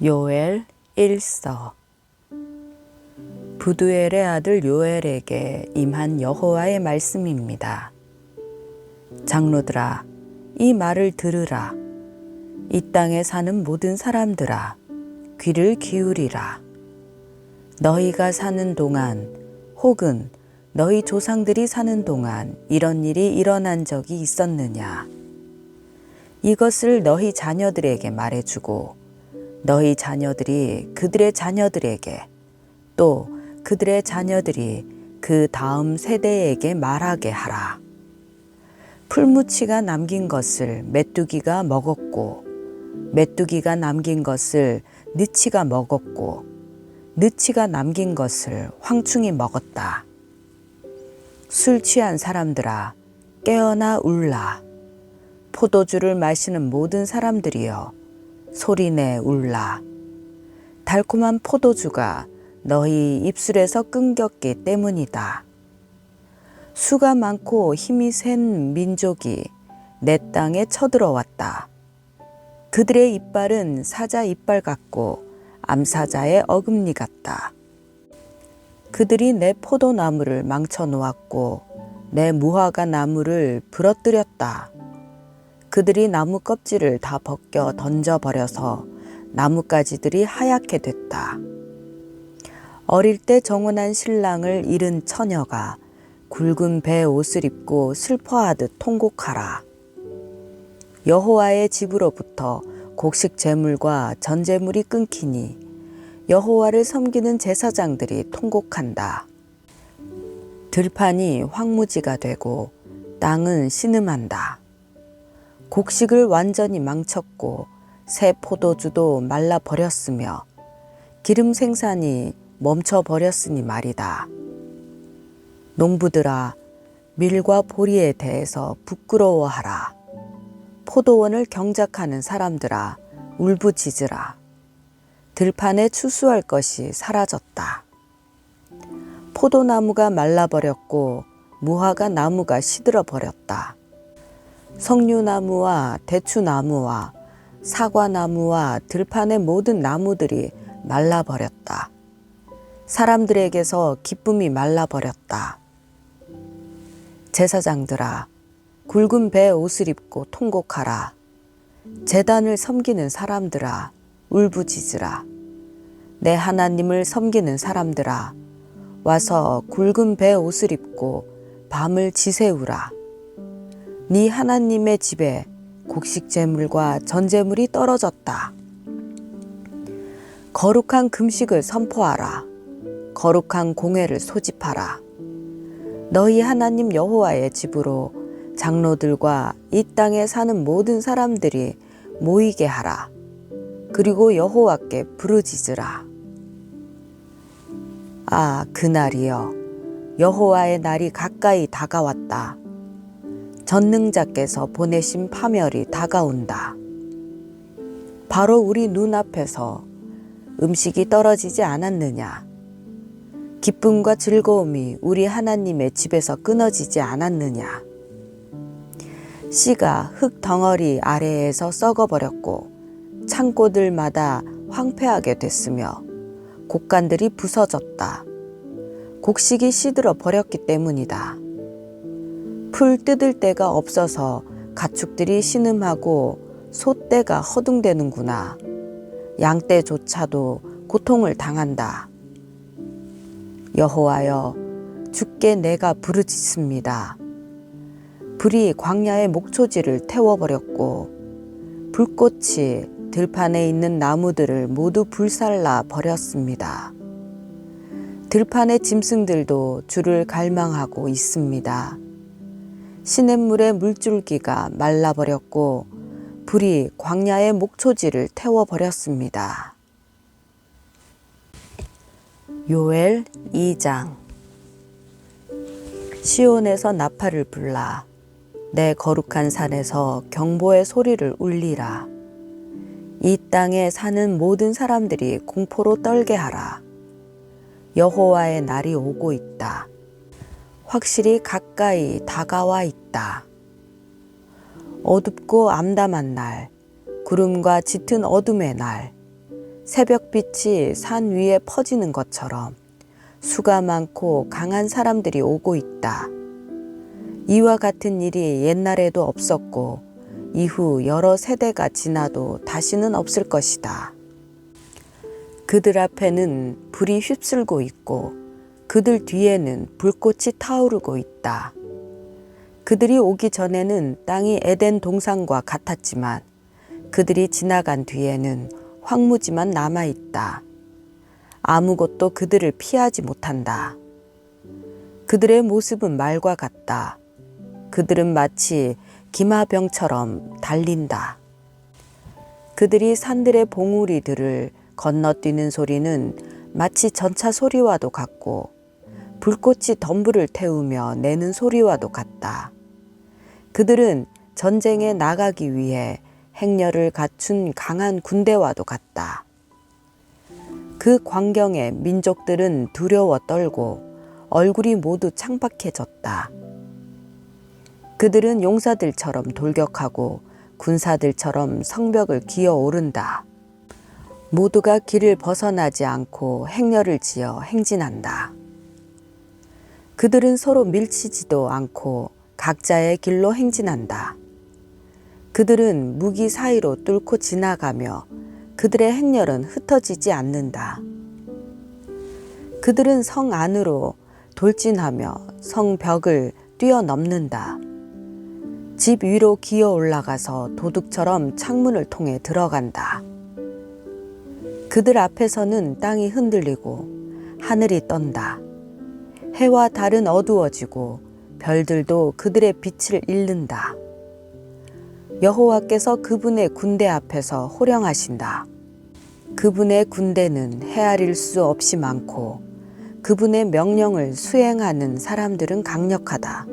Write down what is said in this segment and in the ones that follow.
요엘 1서. 부두엘의 아들 요엘에게 임한 여호와의 말씀입니다. 장로들아, 이 말을 들으라. 이 땅에 사는 모든 사람들아, 귀를 기울이라. 너희가 사는 동안 혹은 너희 조상들이 사는 동안 이런 일이 일어난 적이 있었느냐? 이것을 너희 자녀들에게 말해주고 너희 자녀들이 그들의 자녀들에게 또 그들의 자녀들이 그 다음 세대에게 말하게 하라. 풀무치가 남긴 것을 메뚜기가 먹었고 메뚜기가 남긴 것을 느치가 먹었고 느치가 남긴 것을 황충이 먹었다. 술 취한 사람들아, 깨어나 울라. 포도주를 마시는 모든 사람들이여, 소리내 울라. 달콤한 포도주가 너희 입술에서 끊겼기 때문이다. 수가 많고 힘이 센 민족이 내 땅에 쳐들어왔다. 그들의 이빨은 사자 이빨 같고 암사자의 어금니 같다. 그들이 내 포도나무를 망쳐 놓았고 내 무화과 나무를 부러뜨렸다. 그들이 나무 껍질을 다 벗겨 던져버려서 나뭇가지들이 하얗게 됐다. 어릴 때 정혼한 신랑을 잃은 처녀가 굵은 배 옷을 입고 슬퍼하듯 통곡하라. 여호와의 집으로부터 곡식 제물과 전제물이 끊기니 여호와를 섬기는 제사장들이 통곡한다. 들판이 황무지가 되고 땅은 신음한다. 곡식을 완전히 망쳤고 새 포도주도 말라버렸으며 기름 생산이 멈춰버렸으니 말이다. 농부들아, 밀과 보리에 대해서 부끄러워하라. 포도원을 경작하는 사람들아, 울부짖으라. 들판에 추수할 것이 사라졌다. 포도나무가 말라버렸고 무화과 나무가 시들어버렸다. 석류나무와 대추나무와 사과나무와 들판의 모든 나무들이 말라버렸다. 사람들에게서 기쁨이 말라버렸다. 제사장들아, 굵은 배 옷을 입고 통곡하라. 제단을 섬기는 사람들아, 울부짖으라. 내 하나님을 섬기는 사람들아, 와서 굵은 배 옷을 입고 밤을 지새우라. 네 하나님의 집에 곡식 제물과 전제물이 떨어졌다. 거룩한 금식을 선포하라. 거룩한 공회를 소집하라. 너희 하나님 여호와의 집으로 장로들과 이 땅에 사는 모든 사람들이 모이게 하라. 그리고 여호와께 부르짖으라. 아, 그날이여, 여호와의 날이 가까이 다가왔다. 전능자께서 보내신 파멸이 다가온다. 바로 우리 눈앞에서 음식이 떨어지지 않았느냐? 기쁨과 즐거움이 우리 하나님의 집에서 끊어지지 않았느냐? 씨가 흙 덩어리 아래에서 썩어버렸고 창고들마다 황폐하게 됐으며 곡간들이 부서졌다. 곡식이 시들어 버렸기 때문이다. 풀 뜯을 데가 없어서 가축들이 신음하고 소떼가 허둥대는구나. 양떼조차도 고통을 당한다. 여호와여, 주께 내가 부르짖습니다. 불이 광야의 목초지를 태워버렸고 불꽃이 들판에 있는 나무들을 모두 불살라 버렸습니다. 들판의 짐승들도 주를 갈망하고 있습니다. 시냇물의 물줄기가 말라버렸고 불이 광야의 목초지를 태워버렸습니다. 요엘 2장. 시온에서 나팔을 불라. 내 거룩한 산에서 경보의 소리를 울리라. 이 땅에 사는 모든 사람들이 공포로 떨게 하라. 여호와의 날이 오고 있다. 확실히 가까이 다가와 있다. 어둡고 암담한 날, 구름과 짙은 어둠의 날, 새벽빛이 산 위에 퍼지는 것처럼 수가 많고 강한 사람들이 오고 있다. 이와 같은 일이 옛날에도 없었고 이후 여러 세대가 지나도 다시는 없을 것이다. 그들 앞에는 불이 휩쓸고 있고 그들 뒤에는 불꽃이 타오르고 있다. 그들이 오기 전에는 땅이 에덴 동산과 같았지만 그들이 지나간 뒤에는 황무지만 남아있다. 아무것도 그들을 피하지 못한다. 그들의 모습은 말과 같다. 그들은 마치 기마병처럼 달린다. 그들이 산들의 봉우리들을 건너뛰는 소리는 마치 전차 소리와도 같고 불꽃이 덤불을 태우며 내는 소리와도 같다. 그들은 전쟁에 나가기 위해 행렬을 갖춘 강한 군대와도 같다. 그 광경에 민족들은 두려워 떨고 얼굴이 모두 창박해졌다. 그들은 용사들처럼 돌격하고 군사들처럼 성벽을 기어오른다. 모두가 길을 벗어나지 않고 행렬을 지어 행진한다. 그들은 서로 밀치지도 않고 각자의 길로 행진한다. 그들은 무기 사이로 뚫고 지나가며 그들의 행렬은 흩어지지 않는다. 그들은 성 안으로 돌진하며 성벽을 뛰어넘는다. 집 위로 기어 올라가서 도둑처럼 창문을 통해 들어간다. 그들 앞에서는 땅이 흔들리고 하늘이 떤다. 해와 달은 어두워지고 별들도 그들의 빛을 잃는다. 여호와께서 그분의 군대 앞에서 호령하신다. 그분의 군대는 헤아릴 수 없이 많고 그분의 명령을 수행하는 사람들은 강력하다.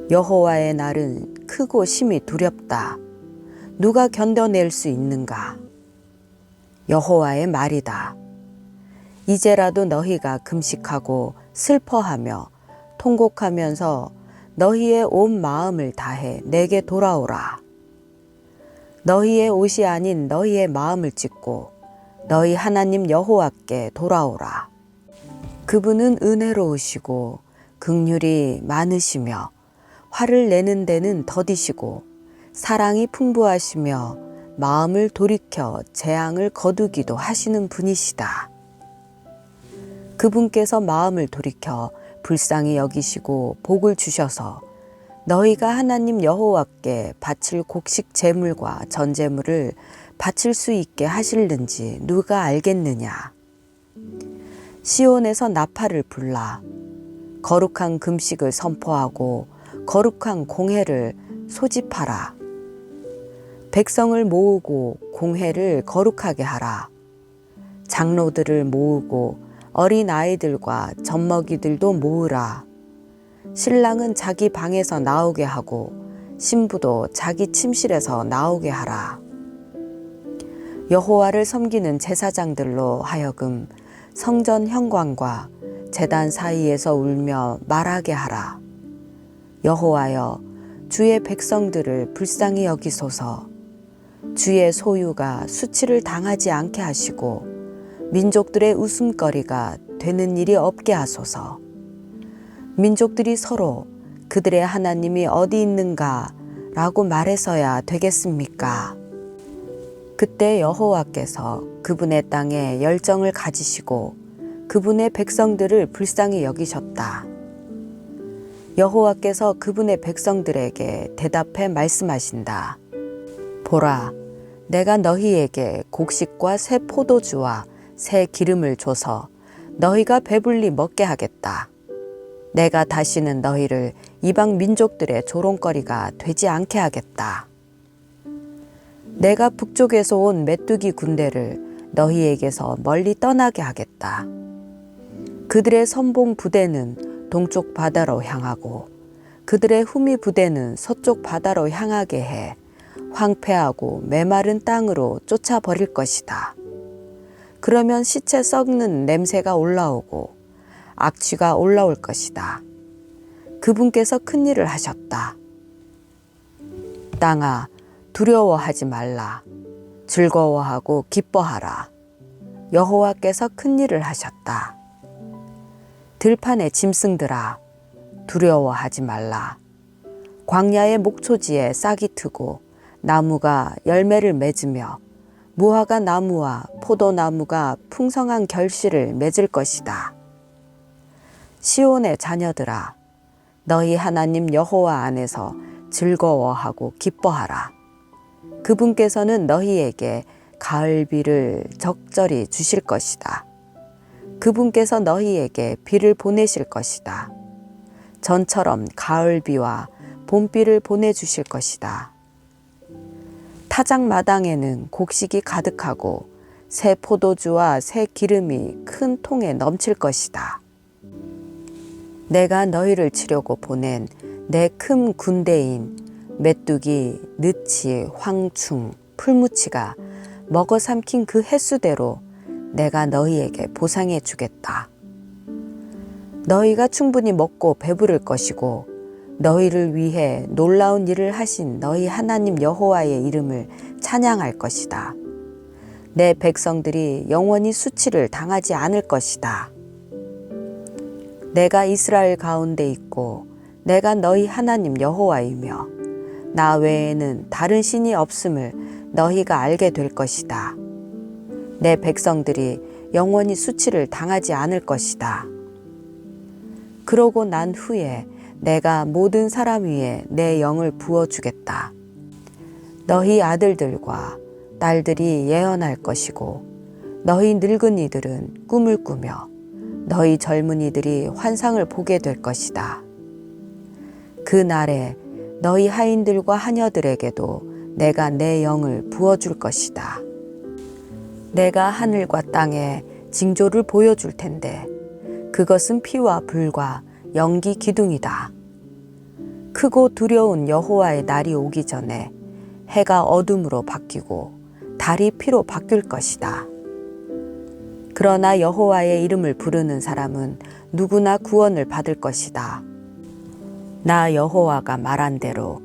여호와의 날은 크고 심히 두렵다. 누가 견뎌낼 수 있는가? 여호와의 말이다. 이제라도 너희가 금식하고 슬퍼하며 통곡하면서 너희의 온 마음을 다해 내게 돌아오라. 너희의 옷이 아닌 너희의 마음을 찢고 너희 하나님 여호와께 돌아오라. 그분은 은혜로우시고 긍휼이 많으시며 화를 내는 데는 더디시고 사랑이 풍부하시며 마음을 돌이켜 재앙을 거두기도 하시는 분이시다. 그분께서 마음을 돌이켜 불쌍히 여기시고 복을 주셔서 너희가 하나님 여호와께 바칠 곡식 제물과 전제물을 바칠 수 있게 하실는지 누가 알겠느냐. 시온에서 나팔을 불라 거룩한 금식을 선포하고 거룩한 공회를 소집하라. 백성을 모으고 공회를 거룩하게 하라. 장로들을 모으고 어린 아이들과 젖먹이들도 모으라. 신랑은 자기 방에서 나오게 하고 신부도 자기 침실에서 나오게 하라. 여호와를 섬기는 제사장들로 하여금 성전 현관과 제단 사이에서 울며 말하게 하라. 여호와여, 주의 백성들을 불쌍히 여기소서. 주의 소유가 수치를 당하지 않게 하시고 민족들의 웃음거리가 되는 일이 없게 하소서. 민족들이 서로 그들의 하나님이 어디 있는가 라고 말해서야 되겠습니까? 그때 여호와께서 그분의 땅에 열정을 가지시고 그분의 백성들을 불쌍히 여기셨다. 여호와께서 그분의 백성들에게 대답해 말씀하신다. 보라, 내가 너희에게 곡식과 새 포도주와 새 기름을 줘서 너희가 배불리 먹게 하겠다. 내가 다시는 너희를 이방 민족들의 조롱거리가 되지 않게 하겠다. 내가 북쪽에서 온 메뚜기 군대를 너희에게서 멀리 떠나게 하겠다. 그들의 선봉 부대는 동쪽 바다로 향하고 그들의 후미 부대는 서쪽 바다로 향하게 해 황폐하고 메마른 땅으로 쫓아버릴 것이다. 그러면 시체 썩는 냄새가 올라오고 악취가 올라올 것이다. 그분께서 큰 일을 하셨다. 땅아, 두려워하지 말라. 즐거워하고 기뻐하라. 여호와께서 큰 일을 하셨다. 들판의 짐승들아, 두려워하지 말라. 광야의 목초지에 싹이 트고 나무가 열매를 맺으며 무화과 나무와 포도나무가 풍성한 결실을 맺을 것이다. 시온의 자녀들아, 너희 하나님 여호와 안에서 즐거워하고 기뻐하라. 그분께서는 너희에게 가을비를 적절히 주실 것이다. 그분께서 너희에게 비를 보내실 것이다. 전처럼 가을비와 봄비를 보내주실 것이다. 타작마당에는 곡식이 가득하고 새 포도주와 새 기름이 큰 통에 넘칠 것이다. 내가 너희를 치려고 보낸 내 큰 군대인 메뚜기, 느치, 황충, 풀무치가 먹어 삼킨 그 횟수대로 내가 너희에게 보상해 주겠다. 너희가 충분히 먹고 배부를 것이고 너희를 위해 놀라운 일을 하신 너희 하나님 여호와의 이름을 찬양할 것이다. 내 백성들이 영원히 수치를 당하지 않을 것이다. 내가 이스라엘 가운데 있고 내가 너희 하나님 여호와이며 나 외에는 다른 신이 없음을 너희가 알게 될 것이다. 내 백성들이 영원히 수치를 당하지 않을 것이다. 그러고 난 후에 내가 모든 사람 위에 내 영을 부어주겠다. 너희 아들들과 딸들이 예언할 것이고 너희 늙은이들은 꿈을 꾸며 너희 젊은이들이 환상을 보게 될 것이다. 그 날에 너희 하인들과 하녀들에게도 내가 내 영을 부어줄 것이다. 내가 하늘과 땅에 징조를 보여줄 텐데 그것은 피와 불과 연기 기둥이다. 크고 두려운 여호와의 날이 오기 전에 해가 어둠으로 바뀌고 달이 피로 바뀔 것이다. 그러나 여호와의 이름을 부르는 사람은 누구나 구원을 받을 것이다. 나 여호와가 말한 대로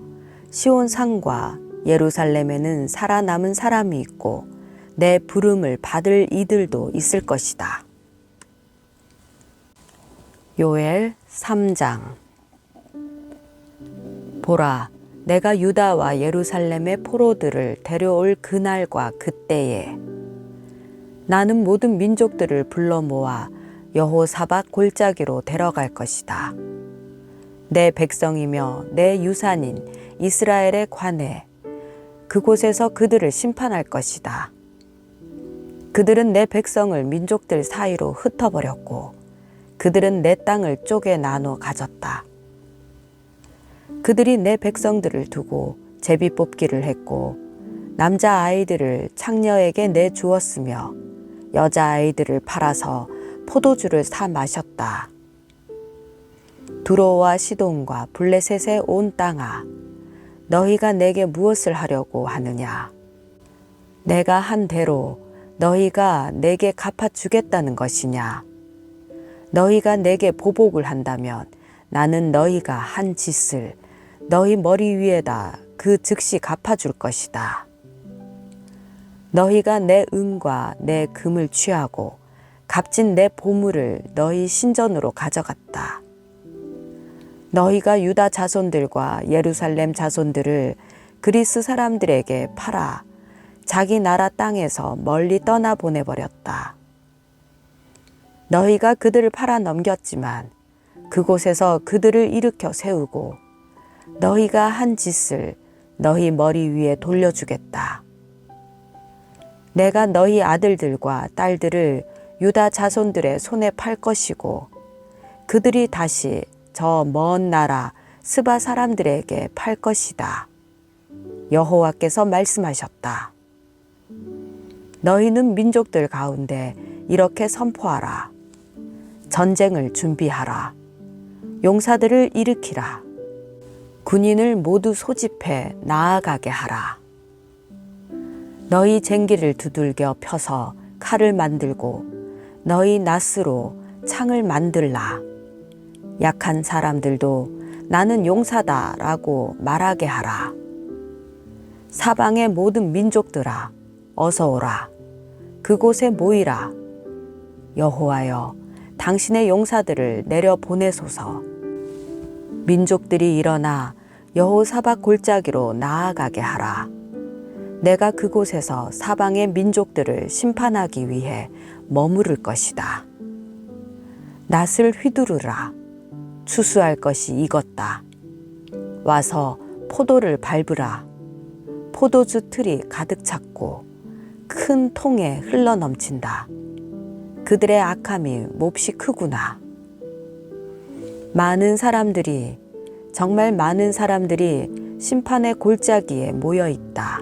시온 산과 예루살렘에는 살아남은 사람이 있고 내 부름을 받을 이들도 있을 것이다. 요엘 3장. 보라, 내가 유다와 예루살렘의 포로들을 데려올 그날과 그때에 나는 모든 민족들을 불러 모아 여호사밧 골짜기로 데려갈 것이다. 내 백성이며 내 유산인 이스라엘에 관해 그곳에서 그들을 심판할 것이다. 그들은 내 백성을 민족들 사이로 흩어버렸고 그들은 내 땅을 쪼개 나눠 가졌다. 그들이 내 백성들을 두고 제비 뽑기를 했고 남자 아이들을 창녀에게 내주었으며 여자 아이들을 팔아서 포도주를 사 마셨다. 두로와 시돈과 블레셋의 온 땅아, 너희가 내게 무엇을 하려고 하느냐? 내가 한 대로 너희가 내게 갚아주겠다는 것이냐? 너희가 내게 보복을 한다면 나는 너희가 한 짓을 너희 머리 위에다 그 즉시 갚아줄 것이다. 너희가 내 은과 내 금을 취하고 값진 내 보물을 너희 신전으로 가져갔다. 너희가 유다 자손들과 예루살렘 자손들을 그리스 사람들에게 팔아 자기 나라 땅에서 멀리 떠나 보내버렸다. 너희가 그들을 팔아 넘겼지만 그곳에서 그들을 일으켜 세우고 너희가 한 짓을 너희 머리 위에 돌려주겠다. 내가 너희 아들들과 딸들을 유다 자손들의 손에 팔 것이고 그들이 다시 저 먼 나라 스바 사람들에게 팔 것이다. 여호와께서 말씀하셨다. 너희는 민족들 가운데 이렇게 선포하라. 전쟁을 준비하라. 용사들을 일으키라. 군인을 모두 소집해 나아가게 하라. 너희 쟁기를 두들겨 펴서 칼을 만들고 너희 낫으로 창을 만들라. 약한 사람들도 나는 용사다라고 말하게 하라. 사방의 모든 민족들아, 어서 오라. 그곳에 모이라. 여호와여, 당신의 용사들을 내려 보내소서. 민족들이 일어나 여호사밧 골짜기로 나아가게 하라. 내가 그곳에서 사방의 민족들을 심판하기 위해 머무를 것이다. 낫을 휘두르라. 추수할 것이 익었다. 와서 포도를 밟으라. 포도주 틀이 가득 찼고 큰 통에 흘러 넘친다. 그들의 악함이 몹시 크구나. 정말 많은 사람들이 심판의 골짜기에 모여 있다.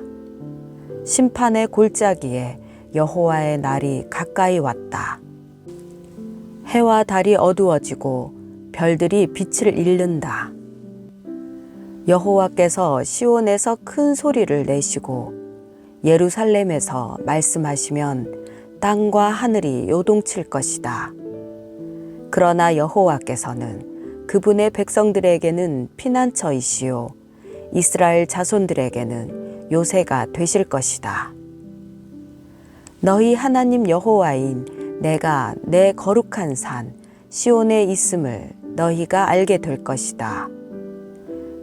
심판의 골짜기에 여호와의 날이 가까이 왔다. 해와 달이 어두워지고 별들이 빛을 잃는다. 여호와께서 시온에서 큰 소리를 내시고 예루살렘에서 말씀하시면 땅과 하늘이 요동칠 것이다. 그러나 여호와께서는 그분의 백성들에게는 피난처이시요 이스라엘 자손들에게는 요새가 되실 것이다. 너희 하나님 여호와인 내가 내 거룩한 산 시온에 있음을 너희가 알게 될 것이다.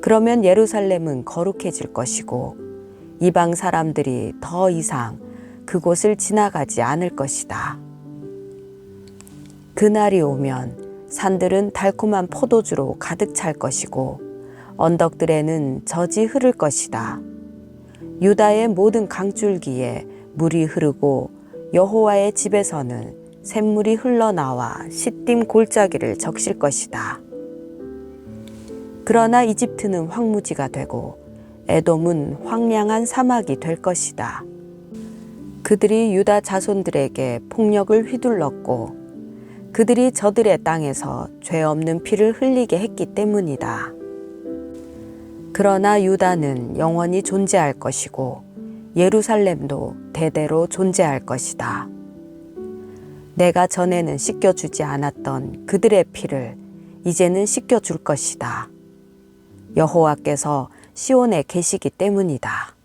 그러면 예루살렘은 거룩해질 것이고 이방 사람들이 더 이상 그곳을 지나가지 않을 것이다. 그날이 오면 산들은 달콤한 포도주로 가득 찰 것이고 언덕들에는 젖이 흐를 것이다. 유다의 모든 강줄기에 물이 흐르고 여호와의 집에서는 샘물이 흘러나와 시딤 골짜기를 적실 것이다. 그러나 이집트는 황무지가 되고 에돔은 황량한 사막이 될 것이다. 그들이 유다 자손들에게 폭력을 휘둘렀고 그들이 저들의 땅에서 죄 없는 피를 흘리게 했기 때문이다. 그러나 유다는 영원히 존재할 것이고 예루살렘도 대대로 존재할 것이다. 내가 전에는 씻겨주지 않았던 그들의 피를 이제는 씻겨줄 것이다. 여호와께서 시온에 계시기 때문이다.